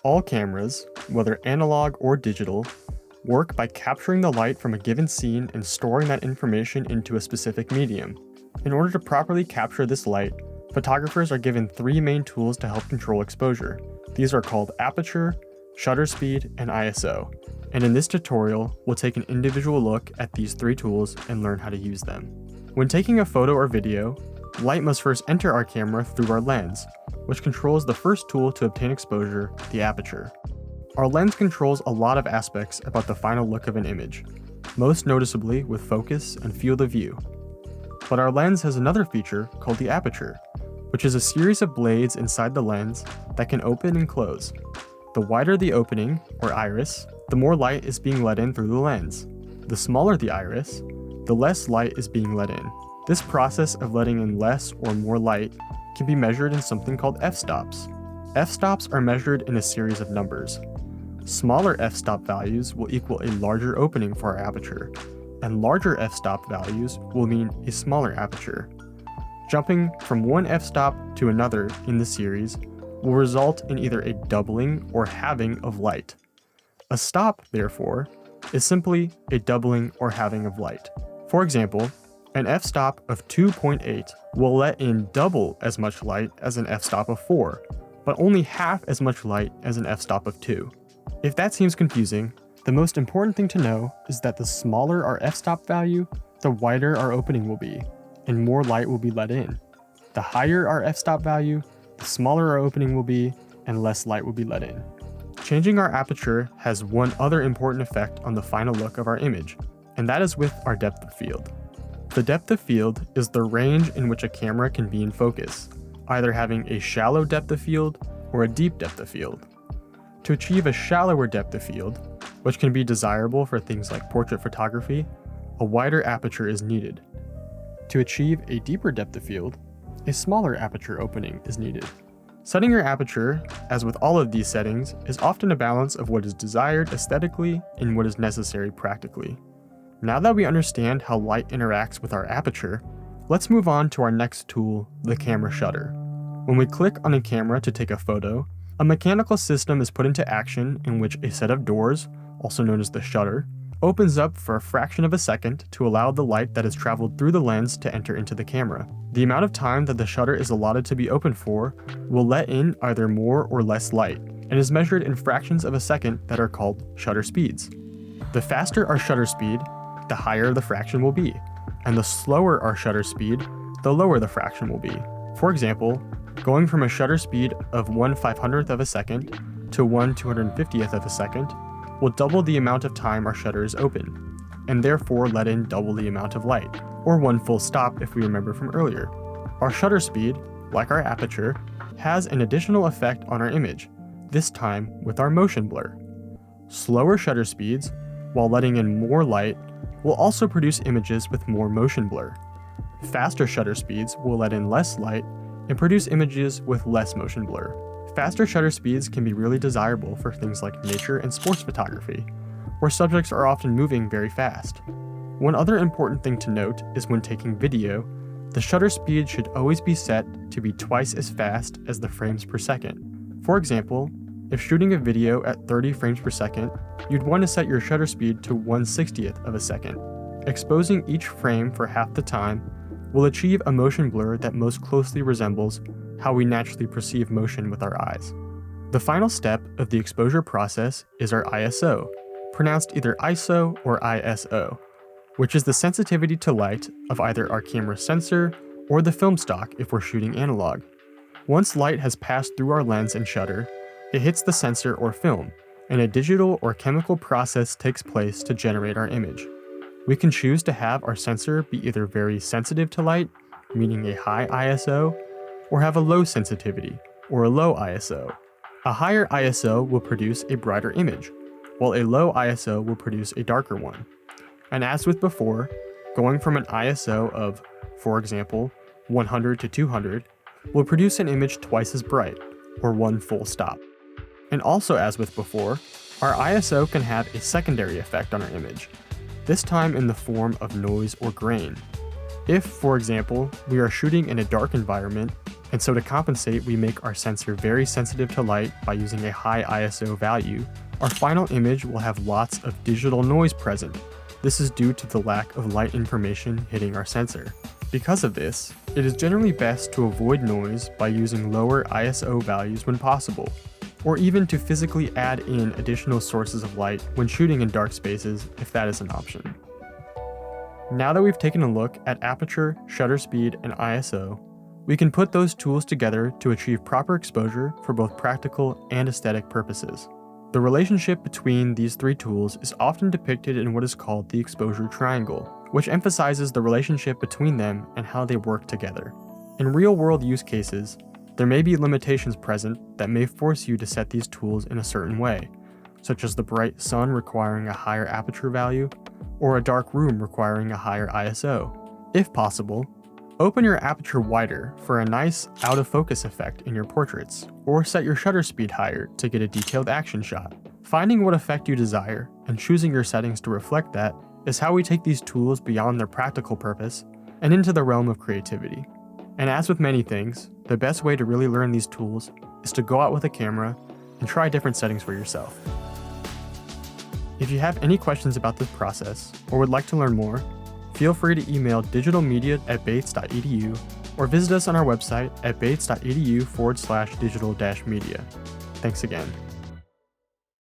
All cameras, whether analog or digital, work by capturing the light from a given scene and storing that information into a specific medium. In order to properly capture this light, photographers are given three main tools to help control exposure. These are called aperture, shutter speed, and ISO. And in this tutorial, we'll take an individual look at these three tools and learn how to use them. When taking a photo or video, light must first enter our camera through our lens, which controls the first tool to obtain exposure, the aperture. Our lens controls a lot of aspects about the final look of an image, most noticeably with focus and field of view. But our lens has another feature called the aperture, which is a series of blades inside the lens that can open and close. The wider the opening, or iris, the more light is being let in through the lens. The smaller the iris, the less light is being let in. This process of letting in less or more light can be measured in something called f-stops. F-stops are measured in a series of numbers. Smaller f-stop values will equal a larger opening for our aperture, and larger f-stop values will mean a smaller aperture. Jumping from one f-stop to another in the series will result in either a doubling or halving of light. A stop, therefore, is simply a doubling or halving of light. For example, an f-stop of 2.8 will let in double as much light as an f-stop of 4, but only half as much light as an f-stop of 2. If that seems confusing, the most important thing to know is that the smaller our f-stop value, the wider our opening will be, and more light will be let in. The higher our f-stop value, the smaller our opening will be, and less light will be let in. Changing our aperture has one other important effect on the final look of our image, and that is with our depth of field. The depth of field is the range in which a camera can be in focus, either having a shallow depth of field or a deep depth of field. To achieve a shallower depth of field, which can be desirable for things like portrait photography, a wider aperture is needed. To achieve a deeper depth of field, a smaller aperture opening is needed. Setting your aperture, as with all of these settings, is often a balance of what is desired aesthetically and what is necessary practically. Now that we understand how light interacts with our aperture, let's move on to our next tool, the camera shutter. When we click on a camera to take a photo, a mechanical system is put into action in which a set of doors, also known as the shutter, opens up for a fraction of a second to allow the light that has traveled through the lens to enter into the camera. The amount of time that the shutter is allotted to be open for will let in either more or less light, and is measured in fractions of a second that are called shutter speeds. The faster our shutter speed, the higher the fraction will be, and the slower our shutter speed, the lower the fraction will be. For example, going from a shutter speed of 1/500th of a second to 1/250th of a second will double the amount of time our shutter is open, and therefore let in double the amount of light, or one full stop if we remember from earlier. Our shutter speed, like our aperture, has an additional effect on our image, this time with our motion blur. Slower shutter speeds, while letting in more light, will also produce images with more motion blur. Faster shutter speeds will let in less light and produce images with less motion blur. Faster shutter speeds can be really desirable for things like nature and sports photography, where subjects are often moving very fast. One other important thing to note is when taking video, the shutter speed should always be set to be twice as fast as the frames per second. For example, if shooting a video at 30 frames per second, you'd want to set your shutter speed to 1/60th of a second. Exposing each frame for half the time will achieve a motion blur that most closely resembles how we naturally perceive motion with our eyes. The final step of the exposure process is our ISO, pronounced either ISO or ISO, which is the sensitivity to light of either our camera sensor or the film stock if we're shooting analog. Once light has passed through our lens and shutter, it hits the sensor or film, and a digital or chemical process takes place to generate our image. We can choose to have our sensor be either very sensitive to light, meaning a high ISO, or have a low sensitivity, or a low ISO. A higher ISO will produce a brighter image, while a low ISO will produce a darker one. And as with before, going from an ISO of, for example, 100 to 200 will produce an image twice as bright, or one full stop. And also as with before, our ISO can have a secondary effect on our image, this time in the form of noise or grain. If, for example, we are shooting in a dark environment And so to compensate, we make our sensor very sensitive to light by using a high ISO value. Our final image will have lots of digital noise present. This is due to the lack of light information hitting our sensor. Because of this, it is generally best to avoid noise by using lower ISO values when possible, or even to physically add in additional sources of light when shooting in dark spaces if that is an option. Now that we've taken a look at aperture, shutter speed, and ISO, we can put those tools together to achieve proper exposure for both practical and aesthetic purposes. The relationship between these three tools is often depicted in what is called the exposure triangle, which emphasizes the relationship between them and how they work together. In real-world use cases, there may be limitations present that may force you to set these tools in a certain way, such as the bright sun requiring a higher aperture value, or a dark room requiring a higher ISO. If possible, open your aperture wider for a nice out-of-focus effect in your portraits, or set your shutter speed higher to get a detailed action shot. Finding what effect you desire and choosing your settings to reflect that is how we take these tools beyond their practical purpose and into the realm of creativity. And as with many things, the best way to really learn these tools is to go out with a camera and try different settings for yourself. If you have any questions about this process or would like to learn more, feel free to email digitalmedia@bates.edu or visit us on our website at bates.edu/digital-media. Thanks again.